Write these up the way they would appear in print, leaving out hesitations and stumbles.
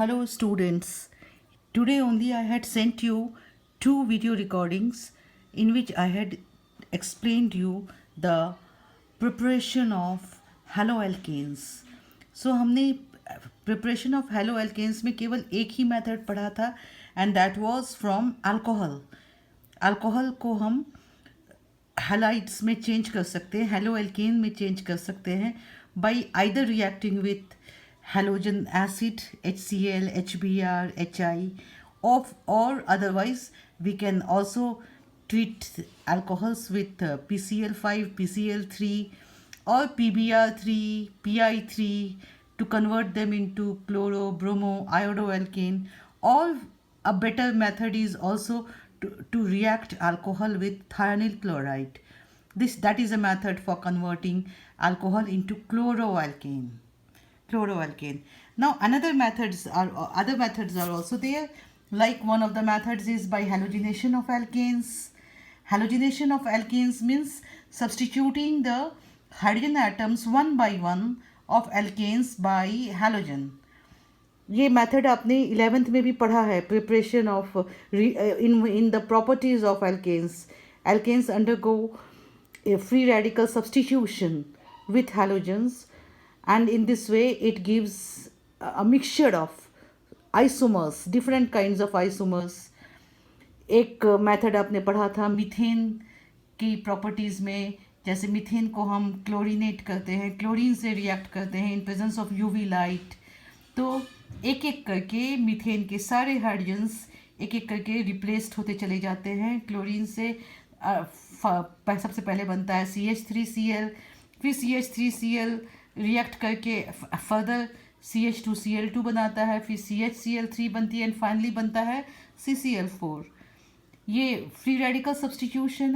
Hello students. Today only I had sent you two video recordings in which I had explained you the preparation of haloalkanes. So हमने preparation of haloalkanes में केवल एक ही method पढ़ा था and that was from alcohol. Alcohol को हम halides में change कर सकते हैं, हेलोएल्केन में चेंज कर सकते हैं bye either reacting with halogen acid HCl, HBr, HI or otherwise we can also treat alcohols with PCl5, PCl3 or PBr3, PI3 to convert them into chloro, bromo, iodoalkane. Or a better method is also to react alcohol with thionyl chloride. That is a method for converting alcohol into chloroalkane. Now other methods are also there. Like one of the methods is by halogenation of alkanes. Halogenation of alkanes means substituting the hydrogen atoms one by one of alkanes by halogen. ये method आपने 11th में भी पढ़ा है. Preparation of in the properties of alkanes. Alkanes undergo free radical substitution with halogens, and in this way it gives a mixture of isomers, different kinds of isomers. एक method आपने पढ़ा था methane की properties में, जैसे methane को हम chlorinate करते हैं, क्लोरीन से रिएक्ट करते हैं इन प्रेजेंस ऑफ यूवी लाइट. तो एक एक करके मीथेन के सारे हाइड्रोजन्स एक एक करके रिप्लेस्ड होते चले जाते हैं क्लोरीन से. सबसे पहले बनता है CH3Cl, फिर CH3Cl रिएक्ट करके फर्दर CH2Cl2 बनाता है, फिर CHCl3 बनती है एंड फाइनली बनता है CCl4. ये फ्री रेडिकल सब्स्टिट्यूशन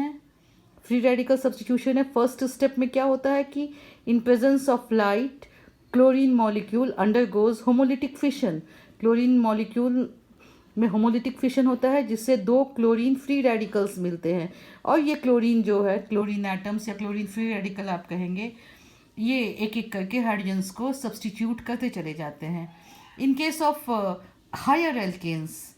है. फर्स्ट स्टेप में क्या होता है कि इन presence of light chlorine molecule undergoes homolytic fission. Chlorine molecule में होमोलिटिक फिशन होता है जिससे दो क्लोरीन फ्री रेडिकल्स मिलते हैं, और ये क्लोरीन जो है, क्लोरीन एटम्स या क्लोरीन फ्री रेडिकल आप कहेंगे, ये एक एक करके हाइड्रोजन्स को सब्स्टिट्यूट करते चले जाते हैं. In case of higher alkanes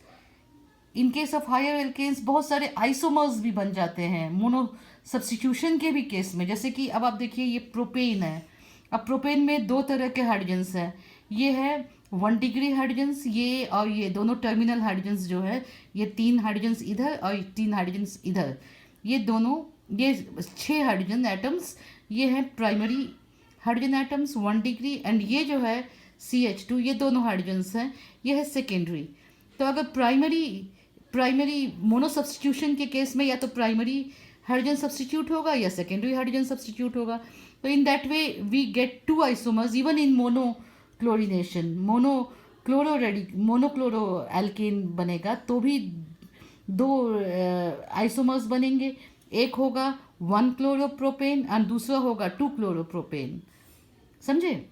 बहुत सारे आइसोमर्स भी बन जाते हैं मोनो सब्स्टिट्यूशन के भी केस में. जैसे कि अब आप देखिए ये प्रोपेन है. अब प्रोपेन में दो तरह के हाइड्रोजन्स हैं. ये है 1 डिग्री हाइड्रोजन्स, ये और ये दोनों टर्मिनल हाइड्रोजन्स जो है, ये 3 हाइड्रोजन्स इधर और 3 हाइड्रोजन्स इधर. ये 6 हाइड्रोजन एटम्स ये हैं primary hydrogen atoms 1 degree, and ये जो है CH2, ये दोनों हाइड्रोजन्स हैं, ये है सेकेंडरी. तो अगर प्राइमरी मोनो सब्स्टिट्यूशन के केस में या तो प्राइमरी हाइड्रोजन सब्स्टिट्यूट होगा या सेकेंडरी हाइड्रोजन सब्स्टिट्यूट होगा. तो in that way we get 2 isomers even in monochlorination. Monochloro alkane बनेगा तो भी 2 आइसोमर्स बनेंगे. एक होगा 1 क्लोरोप्रोपेन और दूसरा होगा 2 क्लोरोप्रोपेन. समझे?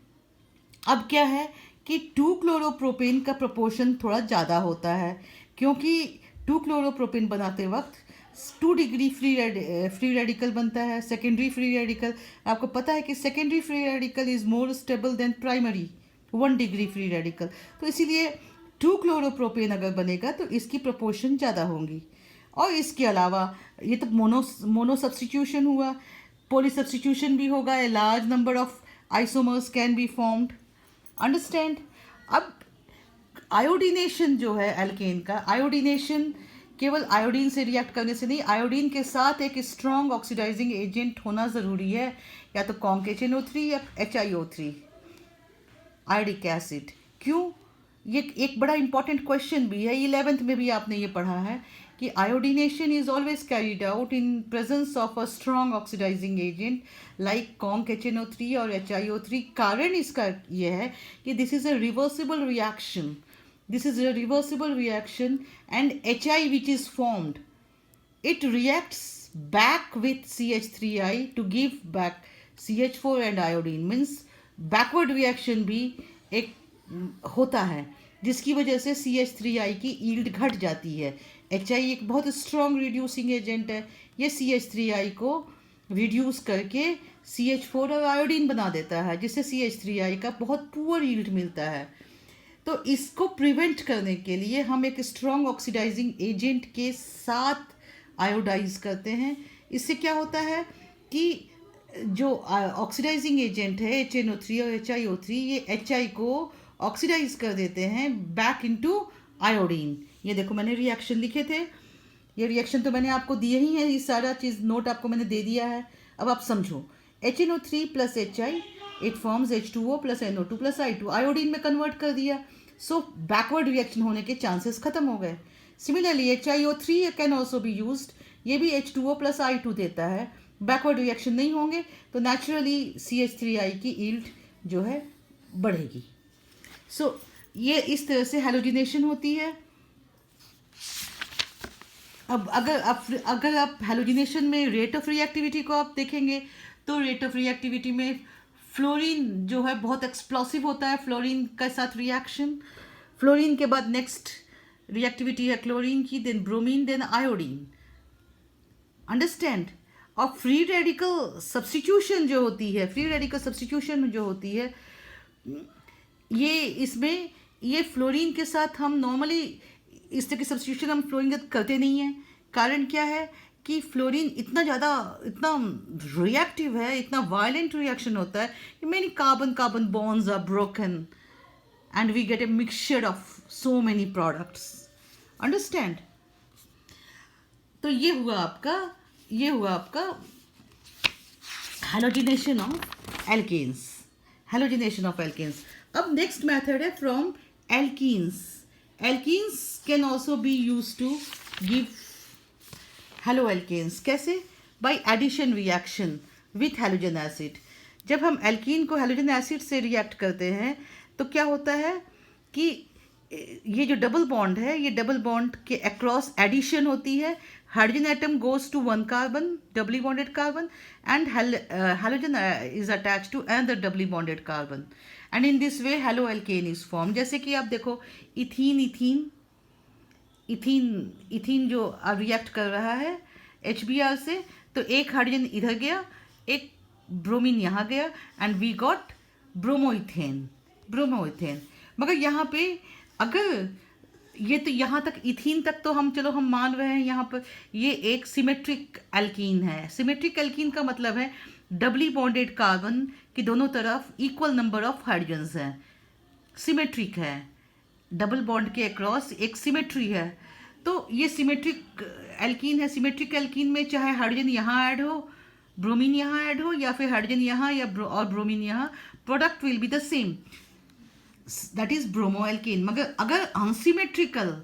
अब क्या है कि 2 क्लोरोप्रोपेन का प्रोपोर्शन थोड़ा ज़्यादा होता है, क्योंकि 2 क्लोरोप्रोपेन बनाते वक्त 2 डिग्री फ्री रेडिकल बनता है. सेकेंडरी फ्री रेडिकल, आपको पता है कि secondary free radical is more stable then primary 1 degree free radical. तो इसीलिए 2 क्लोरोप्रोपेन अगर बनेगा तो इसकी प्रोपोर्शन ज़्यादा होंगी. और इसके अलावा ये तो मोनो सब्स्टिट्यूशन हुआ. पॉली सब्स्टिट्यूशन भी होगा. A large number of isomers can be formed. Understand? अब आयोडीनेशन जो है एल्केन का, आयोडीनेशन केवल आयोडीन से रिएक्ट करने से नहीं, आयोडीन के साथ एक स्ट्रॉन्ग ऑक्सीडाइजिंग एजेंट होना ज़रूरी है, या तो कॉन्क HNO3 या HiO3 आयोडिक एसिड. क्यों? ये एक बड़ा इंपॉर्टेंट क्वेश्चन भी है. 11th में भी आपने ये पढ़ा है कि iodination is always carried out in presence of a strong oxidizing agent like conc HNO3 और HiO3. कारण इसका ये है कि this is a reversible reaction and HI which is formed, it reacts back with CH3I to give back CH4 and iodine. means backward reaction भी एक होता है जिसकी वजह से CH3I की यील्ड घट जाती है. HI एक बहुत स्ट्रॉन्ग रिड्यूसिंग एजेंट है. ये CH3I को रिड्यूस करके CH4 और आयोडीन बना देता है, जिससे CH3I का बहुत पुअर यील्ड मिलता है. तो इसको प्रिवेंट करने के लिए हम एक स्ट्रॉन्ग ऑक्सीडाइजिंग एजेंट के साथ आयोडाइज करते हैं। इससे क्या होता है कि जो ऑक्सीडाइजिंग एजेंट है HNO3 और HiO3, ये HI को ऑक्सीडाइज कर देते हैं बैक इनटू आयोडीन। ये देखो मैंने रिएक्शन लिखे थे, ये रिएक्शन तो मैंने आपको दिए ही है, ये सारा चीज़ नोट आपको मैंने दे दिया है। अब आप समझो, HNO3 plus HI it forms H2O plus NO2 plus I2, iodine में कन्वर्ट कर दिया, सो बैकवर्ड रिएक्शन होने के चांसेस खत्म हो गए। Similarly HiO3 can also be used, ये भी H2O प्लस I2 देता है, बैकवर्ड रिएक्शन नहीं होंगे तो नेचुरली CH3I की ईल्ड जो है बढ़ेगी। सो ये इस तरह से हैलोजिनेशन होती है। अब अगर आप हैलोजिनेशन में रेट ऑफ रिएक्टिविटी को आप देखेंगे तो रेट ऑफ रिएक्टिविटी में फ्लोरीन जो है बहुत एक्सप्लोसिव होता है, फ्लोरीन के साथ रिएक्शन। फ्लोरीन के बाद नेक्स्ट रिएक्टिविटी है क्लोरीन की, then bromine, then iodine. Understand. और फ्री रेडिकल सब्स्टिट्यूशन जो होती है, फ्री रेडिकल सब्स्टिट्यूशन जो होती है, ये इसमें ये फ्लोरीन के साथ हम नॉर्मली इस तरह की सब्स्टिट्यूशन हम फ्लोरीन के साथ करते नहीं हैं। कारण क्या है कि फ्लोरीन इतना ज़्यादा इतना रिएक्टिव है, इतना वायलेंट रिएक्शन होता है कि many carbon carbon bonds are broken and we get a mixture of so many products. Understand. तो ये हुआ आपका halogenation of alkanes, halogenation of alkanes. अब नेक्स्ट मेथड है from alkenes. Alkenes can also be use to give halo alkanes. कैसे? By addition reaction with halogen acid. जब हम alkene को हैलोजन एसिड से रिएक्ट करते हैं तो क्या होता है कि ये जो डबल बॉन्ड है, ये डबल बॉन्ड के अक्रॉस एडिशन होती है। Hydrogen atom goes to one carbon, doubly bonded carbon, and halogen is attached to another doubly bonded carbon, and in this way halo alkane is formed। जैसे कि आप देखो ethene जो react कर रहा है HBr से, तो एक हाइड्रोजन इधर गया, एक ब्रोमीन यहाँ गया, एंड वी गॉट ब्रोमोइथेन। मगर यहाँ पे अगर ये तो यहाँ तक इथीन तक तो हम चलो हम मान रहे हैं, यहाँ पर ये एक सिमेट्रिक एल्कीन है। सिमेट्रिक एल्कीन का मतलब है डबली बॉन्डेड कार्बन की दोनों तरफ इक्वल नंबर ऑफ हाइड्रोजन्स हैं, सिमेट्रिक है, डबल बॉन्ड के अक्रॉस एक सिमेट्री है। तो ये सिमेट्रिक एल्कीन है। सिमेट्रिक एल्कीन में चाहे हाइड्रोजन यहाँ ऐड हो, ब्रोमीन यहाँ ऐड हो, या फिर हाइड्रोजन यहाँ या और ब्रोमीन यहाँ, product will be the same, that is bromo alkene. मगर अगर अनसिमेट्रिकल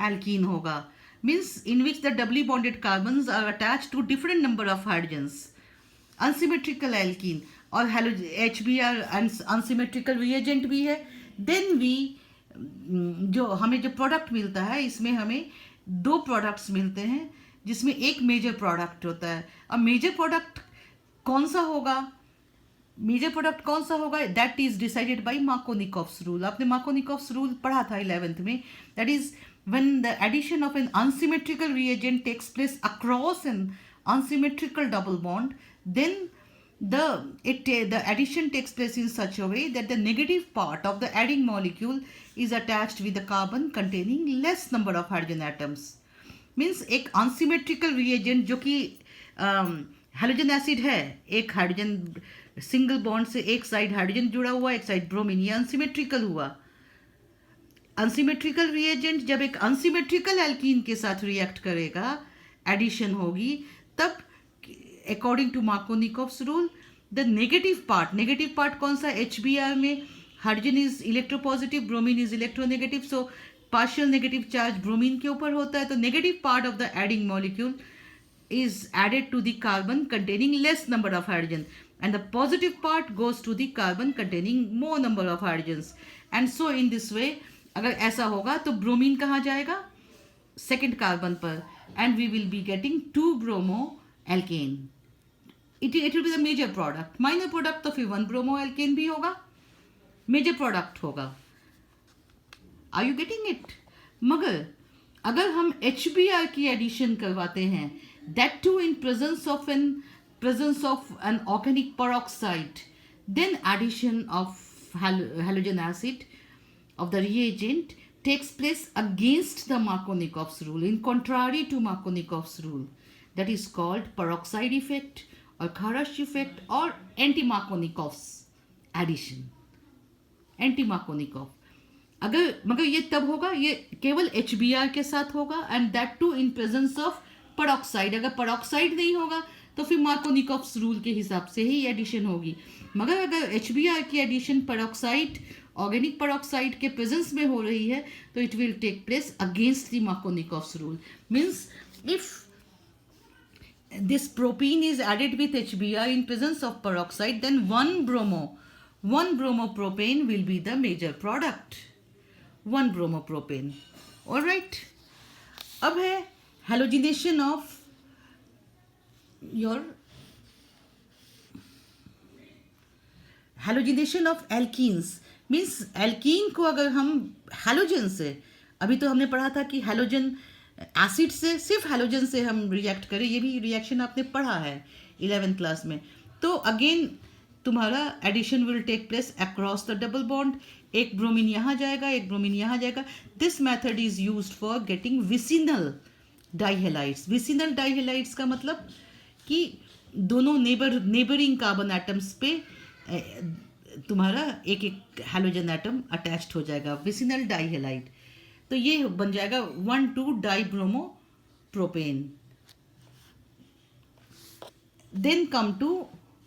एल्कीन होगा, means in which the doubly bonded carbons are attached to different number of hydrogens, unsymmetrical alkene, और HBr अनसिमेट्रिकल रिएजेंट भी है, then we जो हमें जो product मिलता है, इसमें हमें दो प्रोडक्ट्स मिलते हैं जिसमें एक मेजर प्रोडक्ट होता है। अब मेजर प्रोडक्ट कौन सा होगा, that is decided by Markovnikov's rule. आपने मार्कोनिकॉफ्स रूल पढ़ा था 11th में। That is when the addition of an unsymmetrical reagent takes place across an unsymmetrical double bond, then the addition takes place in such a way that the negative part of the adding molecule is attached with the carbon containing less number of hydrogen atoms। means एक unsymmetrical reagent जो कि halogen acid है, एक hydrogen single bond से एक side hydrogen जुड़ा हुआ, एक साइड ब्रोमीन, ये अनसिमेट्रिकल हुआ। अनसिमेट्रिकल रिएजेंट जब एक अनसिमेट्रिकल एल्कीन के साथ रिएक्ट करेगा, एडिशन होगी, तब according to Markovnikov's rule, the negative part कौन सा, HBr में hydrogen is electropositive, bromine is electronegative, so partial negative charge bromine के ऊपर होता है, तो negative part of the adding molecule is added to the carbon containing less number of hydrogen, and the positive part goes to the carbon containing more number of hydrogens, and so in this way अगर ऐसा होगा तो bromine कहाँ जाएगा, second carbon पर, and we will be getting 2 bromo alkane। it will be the major product। minor product तो फिर 1 bromo alkane भी होगा, major product होगा। are you getting it? मगर अगर हम HBr की एडिशन करवाते हैं, that too in presence of an organic peroxide, then addition of halogen acid of the reagent takes place against the Markovnikov's rule, in contrary to Markovnikov's rule. That is called peroxide effect or Kharash effect or anti-Markovnikov's addition. Anti-Markovnikov. अगर मगर ये तब होगा, ये केवल HBr के साथ होगा and that too in presence of peroxide. अगर पेरोक्साइड नहीं होगा तो फिर मार्कोनिकॉफ्स रूल के हिसाब से ही एडिशन होगी. मगर अगर HBr की एडिशन पेरोक्साइड, ऑर्गेनिक पेरोक्साइड के प्रेजेंस में हो रही है तो it will take place against the Markovnikov's rule. Means if this propene is added with HBr in presence of peroxide, then 1 bromopropane will be the major product. 1 bromopropane. All right. अब है halogenation of your halogenation of alkenes. Means alkene को अगर हम halogen से, अभी तो हमने पढ़ा था कि हैलोजन एसिड से, सिर्फ हैलोजन से हम रिएक्ट करें, ये भी रिएक्शन आपने पढ़ा है 11th क्लास में. तो अगेन तुम्हारा addition will take place across the double bond. एक ब्रोमीन यहाँ जाएगा, एक ब्रोमीन यहाँ जाएगा. This method is used for getting vicinal dihalides. Vicinal dihalides का मतलब कि दोनों नेबरिंग कार्बन एटम्स पे तुम्हारा एक एक हैलोजन एटम अटैच्ड हो जाएगा, विसिनल डाइहेलाइड. तो ये बन जाएगा one two dibromopropane. Then come to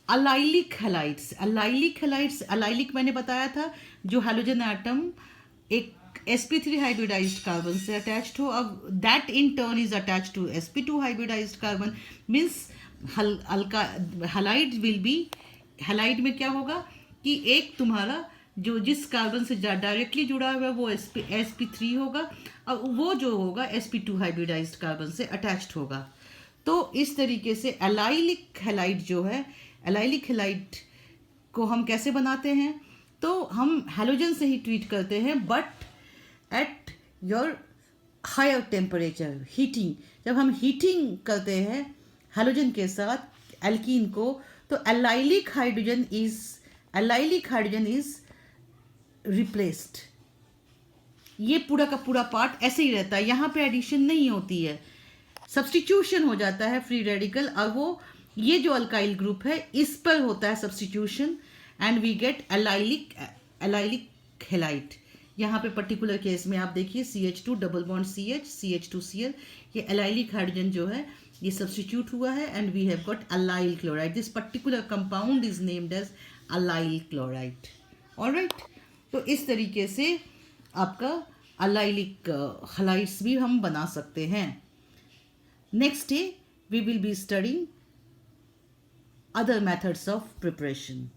allylic halides. Allylic मैंने बताया था जो हैलोजन एटम एक sp3 हाइब्रिडाइज्ड कार्बन से अटैच्ड हो, अब that in turn is attached to sp2 hybridized carbon. Means halide will be, halide में क्या होगा कि एक तुम्हारा जो जिस कार्बन से डायरेक्टली जुड़ा हुआ है वो sp3 होगा और वो जो होगा sp2 हाइब्रिडाइज्ड कार्बन से अटैच्ड होगा. तो इस तरीके से एलाइलिक हैलाइड जो है, एलाइलिक हैलाइड को हम कैसे बनाते हैं, तो हम हैलोजन से ही ट्रीट करते हैं but at your higher temperature, heating. जब हम हीटिंग करते हैं हैलोजन के साथ एल्कीन को, तो एलाइलिक हाइड्रोजन इज रिप्लेस्ड. ये पूरा का पूरा पार्ट ऐसे ही रहता है, यहाँ पे एडिशन नहीं होती है, सब्स्टिट्यूशन हो जाता है फ्री रेडिकल, और वो ये जो अल्काइल ग्रुप है इस पर होता है substitution and we get allylic halide. यहाँ पे पर्टिकुलर केस में आप देखिए CH2 double bond CH, CH2Cl, ये एलाइलिक हाइड्रोजन जो है ये सब्स्टिट्यूट हुआ है and we have got allyl chloride. This particular compound is named as allyl chloride. Alright. तो इस तरीके से आपका अलाइलिक हैलाइड्स भी हम बना सकते हैं. Next day we will be studying other methods of preparation.